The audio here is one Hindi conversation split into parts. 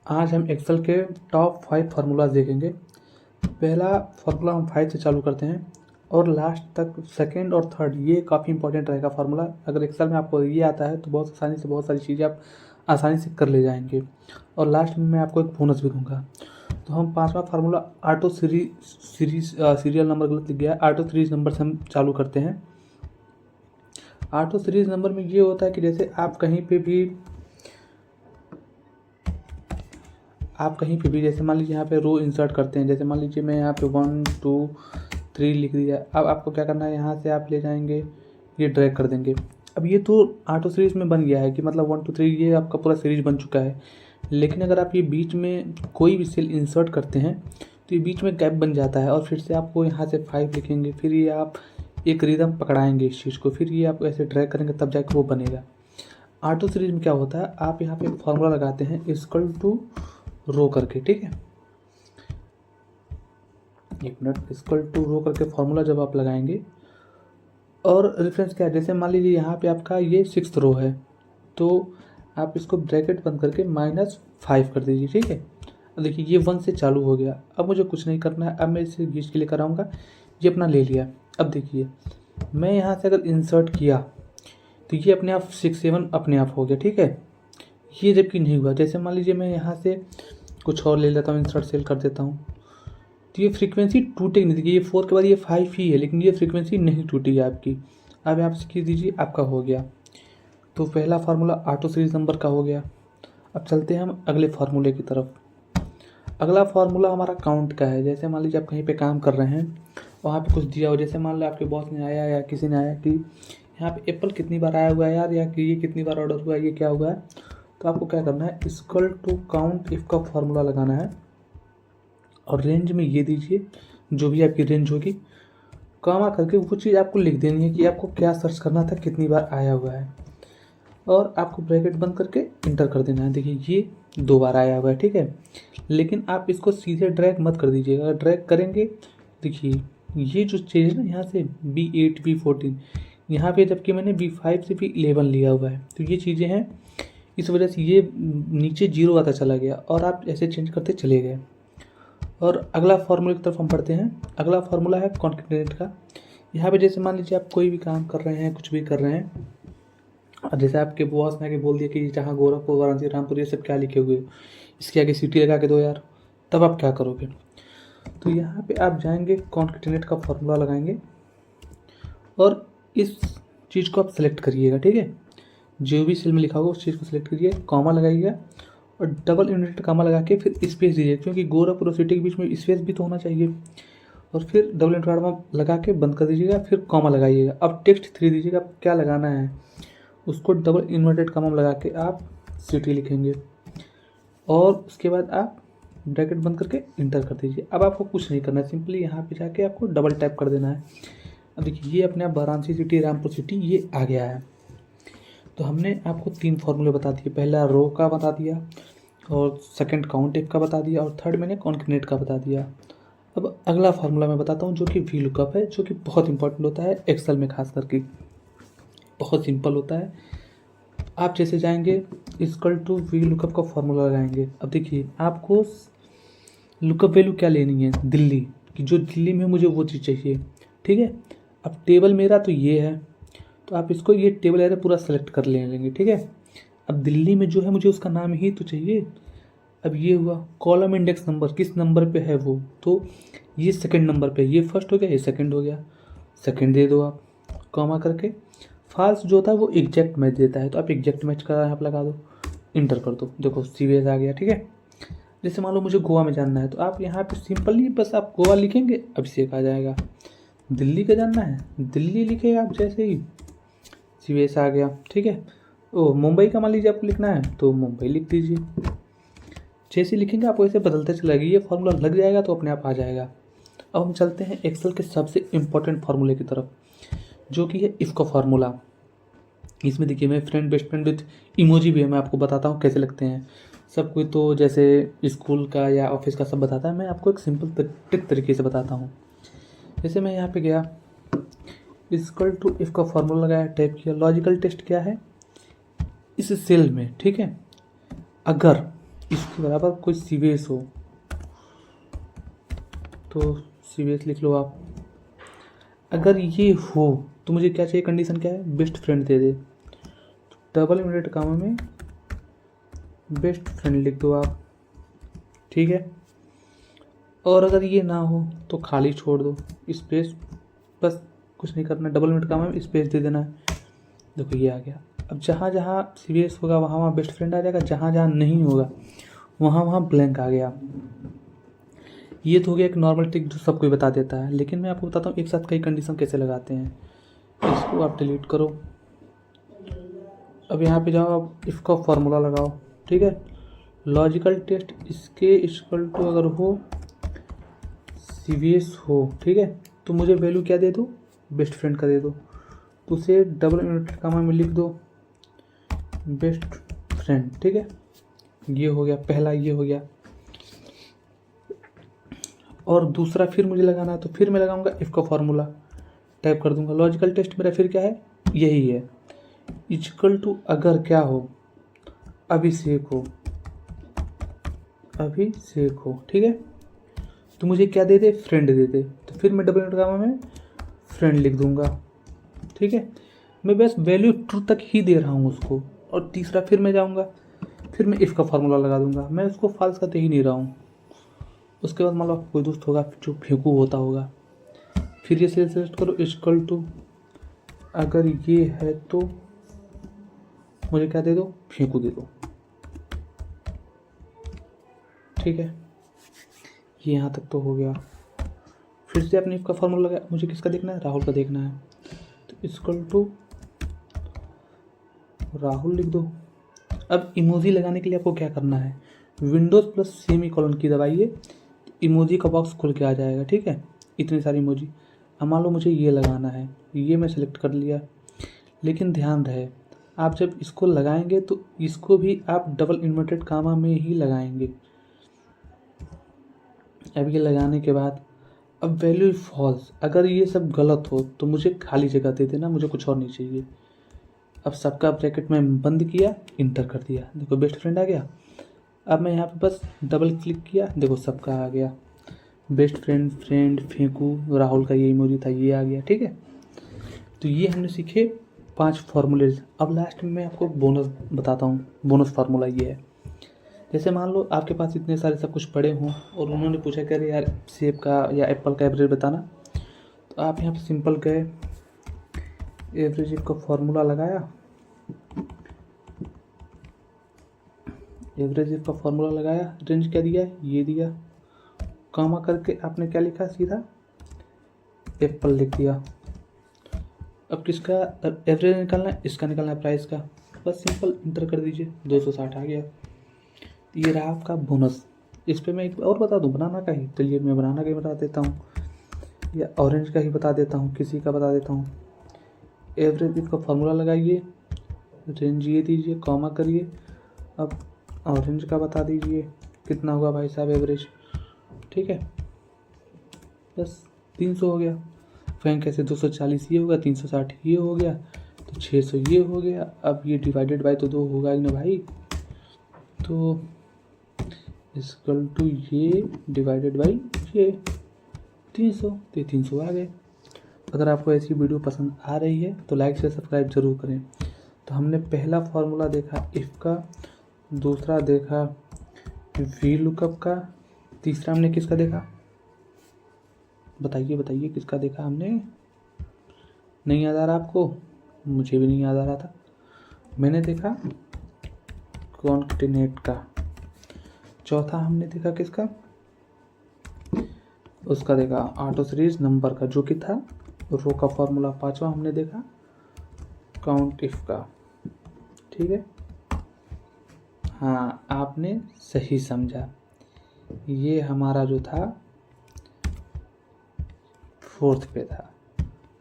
आज हम एक्सेल के टॉप 5 फार्मूलाज देखेंगे। पहला फार्मूला हम 5 से चालू करते हैं और लास्ट तक सेकंड और थर्ड ये काफ़ी इंपॉर्टेंट रहेगा फार्मूला। अगर एक्सेल में आपको ये आता है तो बहुत आसानी से बहुत सारी चीज़ें आप आसानी से कर ले जाएंगे। और लास्ट में मैं आपको एक बोनस भी दूंगा। तो हम पांचवा फार्मूला ऑटो सीरियल नंबर गलत लिख गया, ऑटो सीरीज नंबर से हम चालू करते हैं। ऑटो सीरीज नंबर में ये होता है कि जैसे आप कहीं पे भी जैसे मान लीजिए यहाँ पे रो इंसर्ट करते हैं। जैसे मान लीजिए मैं यहाँ पे 1 2 3 लिख दिया। अब आपको क्या करना है, यहाँ से आप ले जाएंगे, ये ड्रैग कर देंगे। अब ये तो ऑटो सीरीज में बन गया है कि मतलब 1 2 3 ये आपका पूरा सीरीज बन चुका है। लेकिन अगर आप ये बीच में कोई भी सेल इंसर्ट करते हैं तो ये बीच में गैप बन जाता है और फिर से आपको यहाँ से 5 लिखेंगे, फिर ये आप एक रिदम पकड़ाएंगे इस चीज़ को, फिर ये आप ऐसे ड्रैग करेंगे तब जाकर वो बनेगा। ऑटो सीरीज में क्या होता है, आप यहाँ पे एक फॉर्मूला लगाते हैं इक्वल टू रो करके, ठीक है। एक मिनट, इक्वल टू रो करके फॉर्मूला जब आप लगाएंगे और रेफरेंस क्या है, जैसे मान लीजिए यहाँ पे आपका ये 6th रो है तो आप इसको ब्रैकेट बंद करके -5 कर दीजिए, ठीक है। अब देखिए ये 1 से चालू हो गया। अब मुझे कुछ नहीं करना है, अब मैं इसे खींच के लेकर आऊँगा, ये अपना ले लिया। अब देखिए मैं यहाँ से अगर इंसर्ट किया तो ये अपने आप 6 7 अपने आप हो गया, ठीक है। ये जबकि नहीं हुआ, जैसे मान लीजिए मैं यहाँ से कुछ और ले लेता हूँ, इंसर्ट सेल कर देता हूँ तो ये फ्रीक्वेंसी टूटेगी नहीं। देखिए ये 4 के बाद ये 5 ही है लेकिन ये फ्रीक्वेंसी नहीं टूटी है आपकी। अब आप खींच दीजिए, आपका हो गया। तो पहला फार्मूला ऑटो सीरीज नंबर का हो गया। अब चलते हैं हम अगले फार्मूले की तरफ। अगला फार्मूला हमारा काउंट का है। जैसे मान लीजिए आप कहीं पे काम कर रहे हैं, वहाँ पे कुछ दिया हो, जैसे मान लो आपके बॉस ने आया या किसी ने आया कि यहाँ पे एप्पल कितनी बार आया हुआ है यार, या कि ये कितनी बार ऑर्डर हुआ है, ये क्या हुआ है। तो आपको क्या करना है, इक्वल टू काउंट इफ का फार्मूला लगाना है और रेंज में ये दीजिए जो भी आपकी रेंज होगी, कॉमा करके वो चीज़ आपको लिख देनी है कि आपको क्या सर्च करना था, कितनी बार आया हुआ है, और आपको ब्रैकेट बंद करके इंटर कर देना है। देखिए ये 2 बार आया हुआ है, ठीक है। लेकिन आप इसको सीधे ड्रैग मत कर दीजिएगा। अगर ड्रैग करेंगे देखिए ये जो चीज़ है ना, यहाँ से B8 B14 यहाँ पे, जबकि मैंने B5 से B11 लिया हुआ है, तो ये चीज़ें हैं, इस वजह से ये नीचे 0 आता चला गया और आप ऐसे चेंज करते चले गए। और अगला फार्मूले की तरफ हम पढ़ते हैं। अगला फार्मूला है कॉन्केटेनेट का। यहाँ पे जैसे मान लीजिए आप कोई भी काम कर रहे हैं, कुछ भी कर रहे हैं, और जैसे आपके बॉस ने आके बोल दिया कि जहाँ गोरखपुर वाराणसी रामपुर ये सब क्या लिखे हुए, इसके आगे सीटी लगा के दो यार, तब आप क्या करोगे। तो यहाँ पे आप जाएंगे, कॉन्केटेनेट का फार्मूला लगाएंगे और इस चीज़ को आप सेलेक्ट करिएगा, ठीक है। जो भी सेल में लिखा होगा उस चीज़ को सिलेक्ट करिए, कॉमा लगाइएगा और डबल इन्वर्टेड कॉमा लगा के फिर स्पेस दीजिए, क्योंकि गोरखपुर और सिटी के बीच में स्पेस भी तो होना चाहिए। और फिर डबल इन्वर्टेड कॉमा लगा के बंद कर दीजिएगा, फिर कॉमा लगाइएगा। अब टेक्स्ट 3 दीजिएगा, आप क्या लगाना है उसको डबल इन्वर्टेड कॉमा लगा के आप सिटी लिखेंगे और उसके बाद आप ब्रैकेट बंद करके इंटर कर दीजिए। अब आपको कुछ नहीं करना है, सिंपली यहाँ पे जाके आपको डबल टैप कर देना है। अब देखिए ये अपने आप वाराणसी सिटी रामपुर सिटी ये आ गया है। तो हमने आपको 3 फार्मूले बता दिए, पहला रो का बता दिया और सेकंड काउंट इफ का बता दिया और थर्ड मैंने कॉन्केटेनेट का बता दिया। अब अगला फार्मूला मैं बताता हूँ जो कि वी लुकअप है, जो कि बहुत इंपॉर्टेंट होता है एक्सेल में, खास करके बहुत सिंपल होता है। आप जैसे जाएंगे इक्वल टू वी लुकअप का फार्मूला लगाएंगे। अब देखिए आपको लुकअप वैल्यू क्या लेनी है, दिल्ली की, जो दिल्ली में मुझे वो चीज़ चाहिए, ठीक है। अब टेबल मेरा तो ये है, तो आप इसको ये टेबल एरिया पूरा सेलेक्ट कर लेंगे, ठीक है। अब दिल्ली में जो है मुझे उसका नाम ही तो चाहिए। अब ये हुआ कॉलम इंडेक्स नंबर, किस नंबर पे है वो, तो ये सेकंड नंबर पे, ये फर्स्ट हो गया, ये सेकंड हो गया, सेकंड दे दो आप कॉमा करके। फाल्स जो होता है वो एग्जैक्ट मैच देता है, तो आप एग्जैक्ट मैच का यहाँ पर लगा दो, इंटर कर दो, देखो सीवेज आ गया, ठीक है। जैसे मान लो मुझे गोवा में जानना है तो आप यहाँ पे सिंपली बस आप गोवा लिखेंगे, अभिषेक आ जाएगा। दिल्ली का जानना है, दिल्ली लिखे आप जैसे ही, सीवेस आ गया, ठीक है। ओ मुंबई का मान लीजिए आपको लिखना है तो मुंबई लिख दीजिए। जैसे लिखेंगे आपको ऐसे बदलते चलेगा, ये फार्मूला लग जाएगा तो अपने आप आ जाएगा। अब हम चलते हैं एक्सेल के सबसे इम्पोर्टेंट फार्मूले की तरफ, जो कि है इफ़ का फार्मूला। इसमें देखिए मैं friend best friend with emoji भी है, मैं आपको बताता हूँ कैसे लगते हैं। सब कोई तो जैसे स्कूल का या ऑफिस का सब बताता है, मैं आपको एक सिंपल तरीके से बताता हूँ। जैसे मैं यहाँ पे गया, इक्वल टू इफ़ का फार्मूला लगाया, टाइप किया, लॉजिकल टेस्ट क्या है इस सेल में, ठीक है। अगर इसके बराबर कोई सीवेस हो तो सीवेस लिख लो आप। अगर ये हो तो मुझे क्या चाहिए, कंडीशन क्या है, बेस्ट फ्रेंड दे दे। डबल इनवर्टेड कामा में बेस्ट फ्रेंड लिख दो आप, ठीक है। और अगर ये ना हो तो खाली छोड़ दो, स्पेस, बस कुछ नहीं करना, डबल इनवर्टेड कामा में स्पेस दे देना है। देखो ये आ गया। अब जहाँ जहाँ सीरियस होगा वहाँ वहाँ बेस्ट फ्रेंड आ जाएगा, जहाँ जहाँ नहीं होगा वहाँ वहाँ ब्लैंक आ गया। ये तो हो गया एक नॉर्मल ट्रिक जो सब कोई बता देता है, लेकिन मैं आपको बताता हूँ एक साथ कई कंडीशन कैसे लगाते हैं। इसको आप डिलीट करो। अब यहाँ पे जाओ, आप इसका फॉर्मूला लगाओ, ठीक है। लॉजिकल टेस्ट इसके इक्वल टू अगर हो सीवीएस हो, ठीक है, तो मुझे वैल्यू क्या दे दो, बेस्ट फ्रेंड का दे दो। तो उसे डबल इनवर्टेड कामा में लिख दो बेस्ट फ्रेंड, ठीक है। ये हो गया पहला, ये हो गया। और दूसरा फिर मुझे लगाना है तो फिर मैं लगाऊंगा इफ का फॉर्मूला, टाइप कर दूंगा। लॉजिकल टेस्ट मेरा फिर क्या है, यही है, इक्वल टू अगर क्या हो, अभिषेक हो, अभिषेक हो, ठीक है। तो मुझे क्या दे दे, फ्रेंड दे दे। तो फिर मैं डबल इनवर्टेड कामा में फ्रेंड लिख दूंगा, ठीक है। मैं बस वैल्यू ट्रू तक ही दे रहा हूँ उसको। और तीसरा फिर मैं जाऊँगा, फिर मैं इफ़ का फार्मूला लगा दूंगा, मैं उसको फॉल्स का दे ही नहीं रहा हूँ। उसके बाद मान लो कोई दोस्त होगा जो फेंकू होता होगा, फिर ये सेलेक्ट करो इक्वल टू अगर ये है तो मुझे क्या दे दो, फेंकू दे दो, ठीक है। ये यहाँ तक तो हो गया। फिर से आपने इसका फॉर्मूला लगाया, मुझे किसका देखना है, राहुल का देखना है। तो इक्वल टू राहुल लिख दो। अब इमोजी लगाने के लिए आपको क्या करना है, विंडोज़ प्लस सेमीकोलन की दबाइए, इमोजी का बॉक्स खुल के आ जाएगा, ठीक है। इतनी सारी इमोजी। अब मान लो मुझे ये लगाना है, ये मैं सेलेक्ट कर लिया, लेकिन ध्यान रहे आप जब इसको लगाएंगे तो इसको भी आप डबल इन्वर्टेड कामा में ही लगाएंगे। अब ये लगाने के बाद अब वैल्यू फॉल्स, अगर ये सब गलत हो तो मुझे खाली जगह दे देना, मुझे कुछ और नहीं चाहिए। अब सबका ब्रैकेट में बंद किया, इंटर कर दिया, देखो बेस्ट फ्रेंड आ गया। अब मैं यहाँ पे बस डबल क्लिक किया, देखो सबका आ गया, बेस्ट फ्रेंड, फ्रेंड, फेंकू, राहुल का ये इमोजी था, ये आ गया, ठीक है। तो ये हमने सीखे 5 फार्मूलेज। अब लास्ट में मैं आपको बोनस बताता हूँ। बोनस फार्मूला ये है, जैसे मान लो आपके पास इतने सारे सब कुछ पड़े हों और उन्होंने पूछा कि अरे यार सेब का या एप्पल का एवरेज बताना, तो आप यहाँ पे सिंपल गए, एवरेज का फॉर्मूला लगाया, एवरेज का फॉर्मूला लगाया, रेंज क्या दिया, ये दिया, कामा करके आपने क्या लिखा, सीधा एप्पल लिख दिया। अब किसका एवरेज निकालना है, इसका निकालना है, प्राइस का, बस सिंपल इंटर कर दीजिए, 260 आ गया। ये रहा आपका बोनस। इस पर मैं एक और बता दूं, बनाना का ही, चलिए मैं बनाना का ही बता देता हूँ, या ऑरेंज का ही बता देता हूँ, किसी का बता देता हूँ। एवरेज इसका फार्मूला लगाइए, रेंज ये दीजिए, कॉमा करिए, अब ऑरेंज का बता दीजिए कितना होगा भाई साहब एवरेज, ठीक है। बस 300 हो गया। फैन कैसे 240 ये होगा, 360 ये हो गया, तो 600 ये हो गया। अब ये डिवाइडेड बाय तो 2 होगा ही ना भाई, तो इक्वल टू ये डिवाइडेड बाई ये 300, तो 300 आ गए। अगर आपको ऐसी वीडियो पसंद आ रही है तो लाइक से सब्सक्राइब जरूर करें। तो हमने पहला फार्मूला देखा इफ़ का, दूसरा देखा वी लुकअप का, तीसरा हमने किसका देखा, बताइए बताइए किसका देखा हमने, नहीं याद आ रहा आपको, मुझे भी नहीं याद आ रहा था। मैंने देखा कॉन्केटिनेट का। चौथा हमने देखा किसका, उसका देखा ऑटो सीरीज नंबर का, जो कि था रो का फॉर्मूला। पांचवा हमने देखा काउंट इफ का, ठीक है। हाँ आपने सही समझा, ये हमारा जो था 4th पे था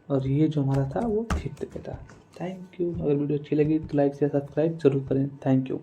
और ये जो हमारा था वो 5th पे था। Thank you. अगर वीडियो अच्छी लगी तो लाइक से सब्सक्राइब जरूर करें। Thank you.